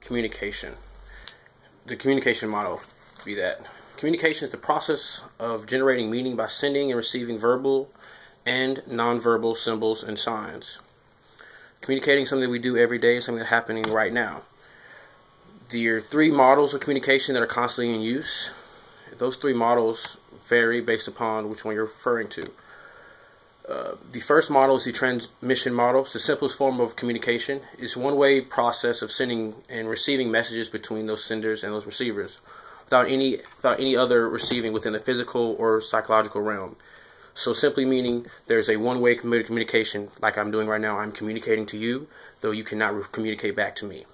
communication. The communication model be that. Communication is the process of generating meaning by sending and receiving verbal and nonverbal symbols and signs. Communicating is something we do every day, something that's happening right now. There are three models of communication that are constantly in use. Those three models vary based upon which one you're referring to. The first model is the transmission model. It's the simplest form of communication. It's a one-way process of sending and receiving messages between those senders and those receivers, without any other receiving within the physical or psychological realm. So simply meaning there's a one-way communication, like I'm doing right now. I'm communicating to you, though you cannot communicate back to me.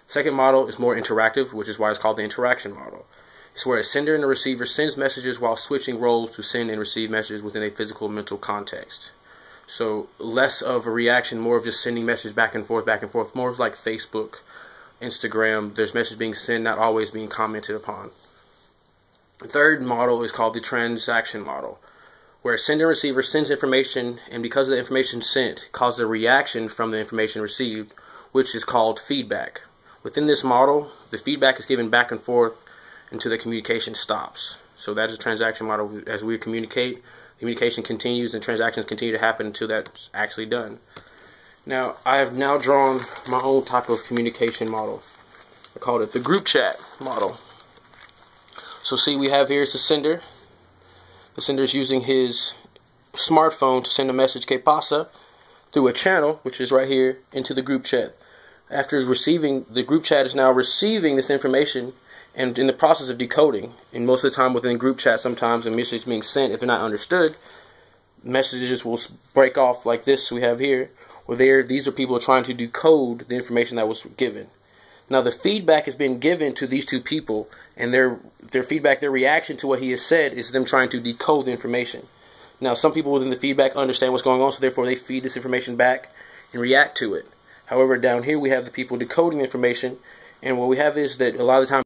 Second model is more interactive, which is why it's called the interaction model. It's where a sender and a receiver sends messages while switching roles to send and receive messages within a physical mental context. So less of a reaction, more of just sending messages back and forth, more like Facebook, Instagram. There's messages being sent, not always being commented upon. The third model is called the transaction model, where a sender and receiver sends information, and because of the information sent, causes a reaction from the information received, which is called feedback. Within this model, the feedback is given back and forth until the communication stops. So that is a transaction model. As we communicate, communication continues and transactions continue to happen until that's actually done. Now, I have now drawn my own type of communication model. I called it the group chat model. So see, we have here is the sender. The sender is using his smartphone to send a message que pasa through a channel, which is right here, into the group chat. After receiving, the group chat is now receiving this information and in the process of decoding. And most of the time within group chat, sometimes a message being sent, if they're not understood, messages will break off like this we have here, where these are people trying to decode the information that was given. Now the feedback has been given to these two people, and their feedback, their reaction to what he has said is them trying to decode the information. Now some people within the feedback understand what's going on, so therefore they feed this information back and react to it. However, down here we have the people decoding the information, and what we have is that a lot of the time